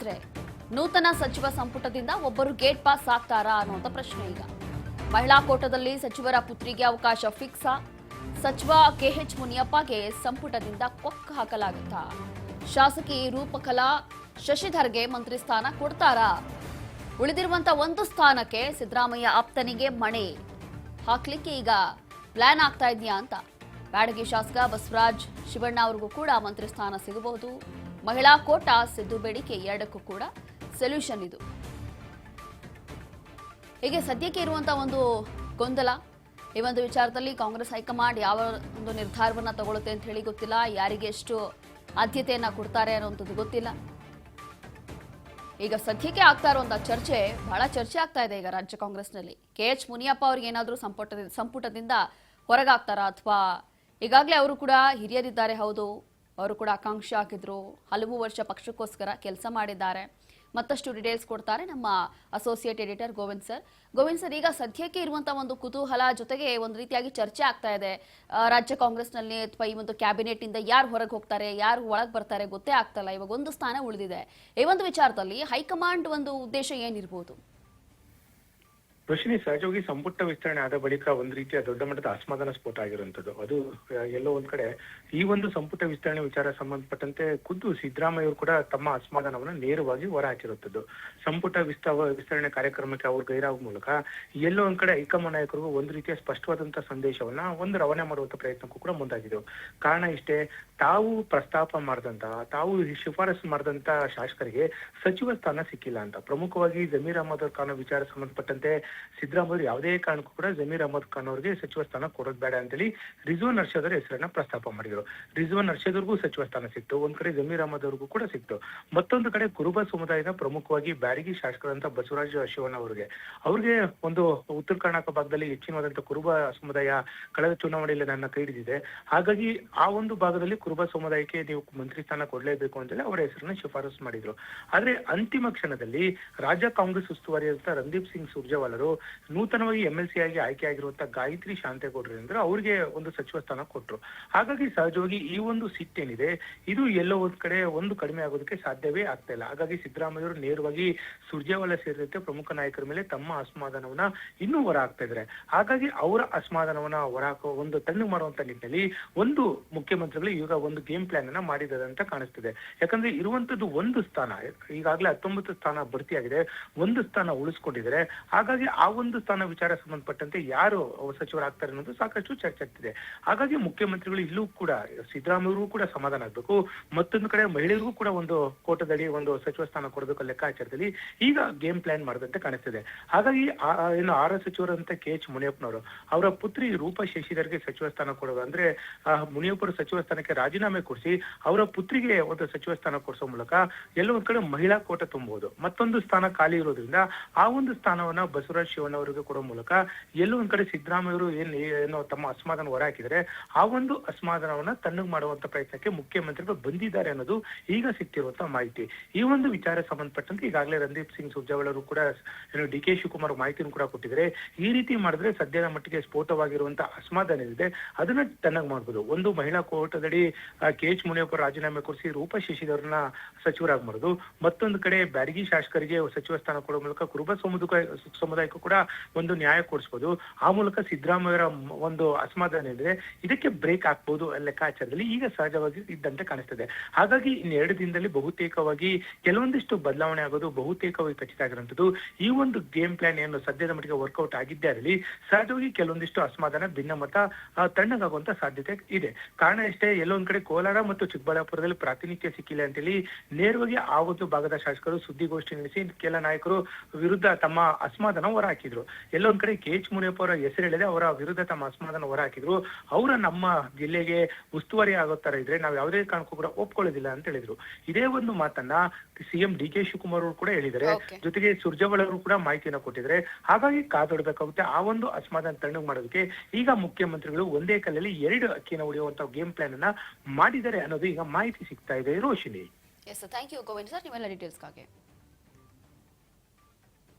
ಹಾಗಾದ್ರೆ ನೂತನ ಸಚಿವ ಸಂಪುಟದಿಂದ ಒಬ್ಬರು ಗೇಟ್ ಪಾಸ್ ಆಗ್ತಾರಾ ಅನ್ನುವಂಥ ಪ್ರಶ್ನೆ ಈಗ. ಮಹಿಳಾ ಕೋಟಾದಲ್ಲಿ ಸಚಿವರ ಪುತ್ರಿಗೆ ಅವಕಾಶ ಫಿಕ್ಸಾ? ಸಚಿವ ಕೆಎಚ್ ಮುನಿಯಪ್ಪಗೆ ಸಂಪುಟದಿಂದ ಕೊಕ್ಕ ಹಾಕಲಾಗುತ್ತಾ? ಶಾಸಕಿ ರೂಪಕಲಾ ಶಶಿಧರ್ಗೆ ಮಂತ್ರಿ ಸ್ಥಾನ ಕೊಡ್ತಾರಾ? ಉಳಿದಿರುವಂತ ಒಂದು ಸ್ಥಾನಕ್ಕೆ ಸಿದ್ದರಾಮಯ್ಯ ಆಪ್ತನಿಗೆ ಮಣೆ ಹಾಕ್ಲಿಕ್ಕೆ ಈಗ ಪ್ಲಾನ್ ಆಗ್ತಾ ಇದೆಯಾ ಅಂತ. ಬ್ಯಾಡಗಿ ಶಾಸಕ ಬಸವರಾಜ್ ಶಿವಣ್ಣ ಅವರಿಗೂ ಕೂಡ ಮಂತ್ರಿ ಸ್ಥಾನ ಸಿಗಬಹುದು. ಮಹಿಳಾ ಕೋಟಾ ಸಿದ್ದು ಬೇಡಿಕೆ ಎರಡಕ್ಕೂ ಕೂಡ ಸೊಲ್ಯೂಷನ್ ಇದು. ಹೀಗೆ ಸದ್ಯಕ್ಕೆ ಇರುವಂತಹ ಒಂದು ಗೊಂದಲ. ಈ ಒಂದು ವಿಚಾರದಲ್ಲಿ ಕಾಂಗ್ರೆಸ್ ಹೈಕಮಾಂಡ್ ಯಾವ ಒಂದು ನಿರ್ಧಾರವನ್ನ ತಗೊಳುತ್ತೆ ಅಂತ ಹೇಳಿ ಗೊತ್ತಿಲ್ಲ. ಯಾರಿಗೆ ಎಷ್ಟು ಆದ್ಯತೆಯನ್ನ ಕೊಡ್ತಾರೆ ಅನ್ನೋಂಥದ್ದು ಗೊತ್ತಿಲ್ಲ. ಈಗ ಸದ್ಯಕ್ಕೆ ಆಗ್ತಾ ಇರುವಂತಹ ಚರ್ಚೆ ಬಹಳ ಚರ್ಚೆ ಆಗ್ತಾ ಇದೆ ಈಗ ರಾಜ್ಯ ಕಾಂಗ್ರೆಸ್ನಲ್ಲಿ. ಕೆಎಚ್ ಮುನಿಯಪ್ಪ ಅವ್ರಿಗೆ ಏನಾದರೂ ಸಂಪುಟದಿಂದ ಹೊರಗಾಗ್ತಾರಾ ಅಥವಾ ಈಗಾಗಲೇ ಅವರು ಕೂಡ ಹಿರಿಯರಿದ್ದಾರೆ, ಹೌದು, ಅವರು ಕೂಡ ಆಕಾಂಕ್ಷಿ ಆಗಿದ್ರು, ಹಲವು ವರ್ಷ ಪಕ್ಷಕ್ಕೋಸ್ಕರ ಕೆಲಸ ಮಾಡಿದ್ದಾರೆ. ಮತ್ತಷ್ಟು ಡೀಟೇಲ್ಸ್ ಕೊಡ್ತಾರೆ ನಮ್ಮ ಅಸೋಸಿಯೇಟ್ ಎಡಿಟರ್ ಗೋವಿಂದ್ ಸರ್. ಈಗ ಸದ್ಯಕ್ಕೆ ಇರುವಂತಹ ಒಂದು ಕುತೂಹಲ ಜೊತೆಗೆ ಒಂದು ರೀತಿಯಾಗಿ ಚರ್ಚೆ ಆಗ್ತಾ ಇದೆ ರಾಜ್ಯ ಕಾಂಗ್ರೆಸ್ನಲ್ಲಿ, ಅಥವಾ ಈ ಒಂದು ಕ್ಯಾಬಿನೆಟ್ ಇಂದ ಯಾರು ಹೊರಗೆ ಹೋಗ್ತಾರೆ, ಯಾರು ಒಳಗೆ ಬರ್ತಾರೆ ಗೊತ್ತೇ ಆಗ್ತಲ್ಲ. ಇವಾಗ ಒಂದು ಸ್ಥಾನ ಉಳಿದಿದೆ. ಈ ಒಂದು ವಿಚಾರದಲ್ಲಿ ಹೈಕಮಾಂಡ್ ಒಂದು ಉದ್ದೇಶ ಏನಿರ್ಬೋದು? ರೋಶಿನಿ, ಸಹಜವಾಗಿ ಸಂಪುಟ ವಿಸ್ತರಣೆ ಆದ ಬಳಿಕ ಒಂದು ರೀತಿಯ ದೊಡ್ಡ ಮಟ್ಟದ ಅಸಮಾಧಾನ ಸ್ಫೋಟ ಆಗಿರುವಂತದ್ದು. ಅದು ಎಲ್ಲೋ ಒಂದ್ ಕಡೆ ಈ ಒಂದು ಸಂಪುಟ ವಿಸ್ತರಣೆ ವಿಚಾರ ಸಂಬಂಧಪಟ್ಟಂತೆ ಖುದ್ದು ಸಿದ್ದರಾಮಯ್ಯ ಅವರು ಕೂಡ ತಮ್ಮ ಅಸಮಾಧಾನವನ್ನು ನೇರವಾಗಿ ಹೊರ ಹಾಕಿರುವಂತದ್ದು. ಸಂಪುಟ ವಿಸ್ತರಣೆ ಕಾರ್ಯಕ್ರಮಕ್ಕೆ ಅವ್ರು ಗೈರಾಗುವ ಮೂಲಕ ಎಲ್ಲೋ ಒಂದ್ ಕಡೆ ಹೈಕಮಾಂಡ್ ನಾಯಕರಿಗೂ ಒಂದು ರೀತಿಯ ಸ್ಪಷ್ಟವಾದಂತಹ ಸಂದೇಶವನ್ನ ಒಂದು ರವಾನೆ ಮಾಡುವಂತ ಪ್ರಯತ್ನಕ್ಕೂ ಕೂಡ ಮುಂದಾಗಿದ್ದವು. ಕಾರಣ ಇಷ್ಟೇ, ತಾವು ಪ್ರಸ್ತಾಪ ಮಾಡಿದಂತಹ, ತಾವು ಶಿಫಾರಸು ಮಾಡಿದಂತ ಶಾಸಕರಿಗೆ ಸಚಿವ ಸ್ಥಾನ ಸಿಕ್ಕಿಲ್ಲ ಅಂತ. ಪ್ರಮುಖವಾಗಿ ಜಮೀರ್ ಅಹಮದ್ ಖಾನ್ ವಿಚಾರ ಸಂಬಂಧಪಟ್ಟಂತೆ ಸಿದ್ದರಾಮಯ್ಯ ಯಾವುದೇ ಕಾರಣಕ್ಕೂ ಕೂಡ ಜಮೀರ್ ಅಹಮದ್ ಖಾನ್ ಅವರಿಗೆ ಸಚಿವ ಸ್ಥಾನ ಕೊಡೋದು ಬೇಡ ಅಂತೇಳಿ ರಿಜ್ವಾನ್ ಅರ್ಷದ್ ಅವರ ಹೆಸರನ್ನ ಪ್ರಸ್ತಾಪ ಮಾಡಿದ್ರು. ರಿಜ್ವಾನ್ ಅರ್ಷದ್ ಅವ್ರಿಗೂ ಸಚಿವ ಸ್ಥಾನ ಸಿಕ್ತು, ಒಂದ್ ಕಡೆ ಜಮೀರ್ ಅಹಮದ್ ಅವ್ರಿಗೂ ಕೂಡ ಸಿಕ್ತು. ಮತ್ತೊಂದು ಕಡೆ ಕುರುಬ ಸಮುದಾಯದ ಪ್ರಮುಖವಾಗಿ ಬ್ಯಾಡಗಿ ಶಾಸಕರಂತ ಬಸವರಾಜ ಶಿವಣ್ಣ ಅವ್ರಿಗೆ ಒಂದು ಉತ್ತರ ಕರ್ನಾಟಕ ಭಾಗದಲ್ಲಿ ಹೆಚ್ಚಿನವಾದಂತಹ ಕುರುಬ ಸಮುದಾಯ ಕಳೆದ ಚುನಾವಣೆಯಲ್ಲಿ ನನ್ನ ಕೈ ಹಿಡಿದಿದೆ. ಹಾಗಾಗಿ ಆ ಒಂದು ಭಾಗದಲ್ಲಿ ಕುರುಬ ಸಮುದಾಯಕ್ಕೆ ನೀವು ಮಂತ್ರಿ ಸ್ಥಾನ ಕೊಡ್ಲೇಬೇಕು ಅಂತೇಳಿ ಅವರ ಹೆಸರನ್ನ ಶಿಫಾರಸು ಮಾಡಿದ್ರು. ಆದ್ರೆ ಅಂತಿಮ ಕ್ಷಣದಲ್ಲಿ ರಾಜ್ಯ ಕಾಂಗ್ರೆಸ್ ಉಸ್ತುವಾರಿಯಾದಂತಹ ರಣದೀಪ್ ಸಿಂಗ್ ಸುರ್ಜೇವಾಲಾ ನೂತನವಾಗಿ MLC ಆಗಿ ಆಯ್ಕೆ ಆಗಿರುವಂತಹ ಗಾಯತ್ರಿ ಶಾಂತೇಗೌಡರಿಂದ ಅವರಿಗೆ ಒಂದು ಸಚಿವ ಸ್ಥಾನ ಕೊಟ್ಟರು. ಹಾಗಾಗಿ ಸಹಜವಾಗಿ ಈ ಒಂದು ಸಿಟ್ ಏನಿದೆ ಇದು ಎಲ್ಲೋ ಒಂದ್ ಕಡೆ ಒಂದು ಕಡಿಮೆ ಆಗೋದಕ್ಕೆ ಸಾಧ್ಯವೇ ಆಗ್ತಾ ಇಲ್ಲ. ಹಾಗಾಗಿ ಸಿದ್ದರಾಮಯ್ಯ ಅವರು ನೇರವಾಗಿ ಸುರ್ಜೇವಾಲಾ ಸೇರಿದಂತೆ ಪ್ರಮುಖ ನಾಯಕರ ಮೇಲೆ ತಮ್ಮ ಅಸಮಾಧಾನವನ್ನ ಇನ್ನೂ ಹೊರ ಹಾಕ್ತಾ ಇದ್ದಾರೆ. ಹಾಗಾಗಿ ಅವರ ಅಸಮಾಧಾನವನ್ನ ಹೊರಹಾಕೋ ಒಂದು ತಣ್ಣು ಮಾಡುವಂತ ನಿಟ್ಟಿನಲ್ಲಿ ಒಂದು ಮುಖ್ಯಮಂತ್ರಿಗಳು ಈಗ ಒಂದು ಗೇಮ್ ಪ್ಲಾನ್ ಅನ್ನ ಮಾಡಿದ್ದಾರೆ ಅಂತ ಕಾಣಿಸ್ತಿದೆ. ಯಾಕಂದ್ರೆ ಇರುವಂತದ್ದು ಒಂದು ಸ್ಥಾನ, ಈಗಾಗಲೇ 19 ಸ್ಥಾನ ಭರ್ತಿಯಾಗಿದೆ, ಒಂದು ಸ್ಥಾನ ಉಳಿಸ್ಕೊಂಡಿದ್ದಾರೆ. ಹಾಗಾಗಿ ಆ ಒಂದು ಸ್ಥಾನ ವಿಚಾರ ಸಂಬಂಧಪಟ್ಟಂತೆ ಯಾರು ಸಚಿವರಾಗ್ತಾರೆ ಅನ್ನೋದು ಸಾಕಷ್ಟು ಚರ್ಚೆ ಆಗ್ತಿದೆ. ಹಾಗಾಗಿ ಮುಖ್ಯಮಂತ್ರಿಗಳು ಇಲ್ಲೂ ಕೂಡ ಸಿದ್ದರಾಮಯ್ಯರು ಕೂಡ ಸಮಾಧಾನ ಆಗ್ಬೇಕು, ಮತ್ತೊಂದು ಕಡೆ ಮಹಿಳೆಯರಿಗೂ ಕೂಡ ಒಂದು ಕೋಟದಲ್ಲಿ ಒಂದು ಸಚಿವ ಸ್ಥಾನ ಕೊಡಬೇಕು ಲೆಕ್ಕಾಚಾರದಲ್ಲಿ ಈಗ ಗೇಮ್ ಪ್ಲಾನ್ ಮಾಡಿದಂತೆ ಕಾಣಿಸ್ತಿದೆ. ಹಾಗಾಗಿ ಏನು ಆರ ಸಚಿವರಂತ ಕೆಎಚ್ ಮುನಿಯಪ್ಪನವರು ಅವರ ಪುತ್ರಿ ರೂಪ ಶಶಿಧರ್ಗೆ ಸಚಿವ ಸ್ಥಾನ ಕೊಡೋದು ಅಂದ್ರೆ ಮುನಿಯಪ್ಪರು ಸಚಿವ ಸ್ಥಾನಕ್ಕೆ ರಾಜೀನಾಮೆ ಕೊಡಿಸಿ ಅವರ ಪುತ್ರಿಗೆ ಒಂದು ಸಚಿವ ಸ್ಥಾನ ಕೊಡಿಸೋ ಮೂಲಕ ಎಲ್ಲೋ ಒಂದ್ ಕಡೆ ಮಹಿಳಾ ಕೋಟ ತುಂಬಬಹುದು. ಮತ್ತೊಂದು ಸ್ಥಾನ ಖಾಲಿ ಇರೋದ್ರಿಂದ ಆ ಒಂದು ಸ್ಥಾನವನ್ನ ಬಸವರಾಜ್ ಶಿವಣ್ಣ ಅವರಿಗೆ ಕೊಡೋ ಮೂಲಕ ಎಲ್ಲೋ ಒಂದ್ ಕಡೆ ಸಿದ್ದರಾಮಯ್ಯವರು ಏನೋ ತಮ್ಮ ಅಸಮಾಧಾನ ಹೊರ ಹಾಕಿದರೆ ಆ ಒಂದು ಅಸಮಾಧಾನವನ್ನ ತಣ್ಣಗೆ ಮಾಡುವಂತ ಪ್ರಯತ್ನಕ್ಕೆ ಮುಖ್ಯಮಂತ್ರಿಗಳು ಬಂದಿದ್ದಾರೆ ಅನ್ನೋದು ಈಗ ಸಿಕ್ತಿರುವಂತಹ ಮಾಹಿತಿ. ಈ ಒಂದು ವಿಚಾರ ಸಂಬಂಧಪಟ್ಟಂತೆ ಈಗಾಗಲೇ ರಣದೀಪ್ ಸಿಂಗ್ ಸುರ್ಜೇವಾಲಾ ಅವರು ಕೂಡ ಏನು DK ಶಿವಕುಮಾರ್ ಮಾಹಿತಿಯನ್ನು ಕೂಡ ಕೊಟ್ಟಿದ್ದಾರೆ. ಈ ರೀತಿ ಮಾಡಿದ್ರೆ ಸದ್ಯದ ಮಟ್ಟಿಗೆ ಸ್ಫೋಟವಾಗಿರುವಂತಹ ಅಸಮಾಧಾನ ಏನಿದೆ ಅದನ್ನ ತಣ್ಣಗೆ ಮಾಡಬಹುದು. ಒಂದು ಮಹಿಳಾ ಕೋಟದಡಿ ಕೆಎಚ್ ಮುನಿಯಪ್ಪ ರಾಜೀನಾಮೆ ಕೊಡಿಸಿ ರೂಪ ಶಶಿಧರ್ನ ಸಚಿವರಾಗಿ ಮಾಡೋದು, ಮತ್ತೊಂದು ಕಡೆ ಬ್ಯಾಡಗಿ ಶಾಸಕರಿಗೆ ಸಚಿವ ಸ್ಥಾನ ಕೊಡುವ ಮೂಲಕ ಕುರುಬ ಸಮುದಾಯಕ್ಕೂ ಕೂಡ ಒಂದು ನ್ಯಾಯ ಕೊಡಿಸಬಹುದು. ಆ ಮೂಲಕ ಸಿದ್ದರಾಮಯ್ಯರ ಒಂದು ಅಸಮಾಧಾನ ಏನಿದೆ ಇದಕ್ಕೆ ಬ್ರೇಕ್ ಹಾಕ್ಬಹುದು ಲೆಕ್ಕಾಚಾರದಲ್ಲಿ ಈಗ ಸಹಜವಾಗಿ ಇದ್ದಂತೆ ಕಾಣಿಸ್ತದೆ. ಹಾಗಾಗಿ ಇನ್ನೆರಡು ದಿನದಲ್ಲಿ ಬಹುತೇಕವಾಗಿ ಕೆಲವೊಂದಿಷ್ಟು ಬದಲಾವಣೆ ಆಗೋದು ಬಹುತೇಕವಾಗಿ ಖಚಿತ ಆಗಿರುವಂತದ್ದು. ಈ ಒಂದು ಗೇಮ್ ಪ್ಲಾನ್ ಏನು ಸದ್ಯದ ಮಟ್ಟಿಗೆ ವರ್ಕೌಟ್ ಆಗಿದ್ದೇ ಆಗಲಿ ಸಹಜವಾಗಿ ಕೆಲವೊಂದಿಷ್ಟು ಅಸಮಾಧಾನ ಭಿನ್ನಮತ ತಣ್ಣಗಾಗುವಂತ ಸಾಧ್ಯತೆ ಇದೆ. ಕಾರಣ ಇಷ್ಟೇ, ಎಲ್ಲೊಂದ್ ಕಡೆ ಕೋಲಾರ ಮತ್ತು ಚಿಕ್ಕಬಳ್ಳಾಪುರದಲ್ಲಿ ಪ್ರಾತಿನಿಧ್ಯ ಸಿಕ್ಕಿಲ್ಲ ಅಂತೇಳಿ ನೇರವಾಗಿ ಆ ಒಂದು ಭಾಗದ ಶಾಸಕರು ಸುದ್ದಿಗೋಷ್ಠಿ ನಡೆಸಿ ಕೆಲ ನಾಯಕರು ವಿರುದ್ಧ ತಮ್ಮ ಅಸಮಾಧಾನ ಹೊರ ಹಾಕಿದ್ರು. ಎಲ್ಲೊಂದ್ ಕಡೆ ಕೆಎಚ್ ಮುನಿಯಪ್ಪ ಅವರ ಹೆಸರು ಹೇಳಿದೆ ಅವರ ವಿರುದ್ಧ ತಮ್ಮ ಅಸಮಾಧಾನ ಹೊರ ಹಾಕಿದ್ರು. ಅವರ ನಮ್ಮ ಜಿಲ್ಲೆಗೆ ಉಸ್ತುವಾರಿ ಆಗೋ ತರ ಇದ್ರೆ ನಾವು ಯಾವುದೇ ಕಾರಣಕ್ಕೂ ಕೂಡ ಒಪ್ಕೊಳ್ಳೋದಿಲ್ಲ ಅಂತ ಹೇಳಿದ್ರು. ಇದೇ ಒಂದು ಮಾತನ್ನ CM DK ಶಿವಕುಮಾರ್ ಅವರು ಕೂಡ ಹೇಳಿದ್ದಾರೆ. ಜೊತೆಗೆ ಸುರ್ಜೇವಾಲಾ ಅವರು ಕೂಡ ಮಾಹಿತಿಯನ್ನು ಕೊಟ್ಟಿದ್ದಾರೆ. ಹಾಗಾಗಿ ಕಾದೊಡಬೇಕಾಗುತ್ತೆ. ಆ ಒಂದು ಅಸಮಾಧಾನ ತಣ್ಣಗೆ ಮಾಡೋದಕ್ಕೆ ಈಗ ಮುಖ್ಯಮಂತ್ರಿಗಳು ಒಂದೇ ಕಲ್ಲಲ್ಲಿ ಎರಡು ಅಕ್ಕಿನ ಹೊಡೆಯುವಂತ ಗೇಮ್ ಪ್ಲಾನ್ ಅನ್ನ ಮಾಡಿದ್ದಾರೆ ಅನ್ನೋದು ಈಗ ಮಾಹಿತಿ ಸಿಗ್ತಾ ಇದೆ. Roshini, thank you Govind sir, ನಿಮ್ಮೆಲ್ಲ ಡೀಟೇಲ್ಸ್ಗಾಗಿ.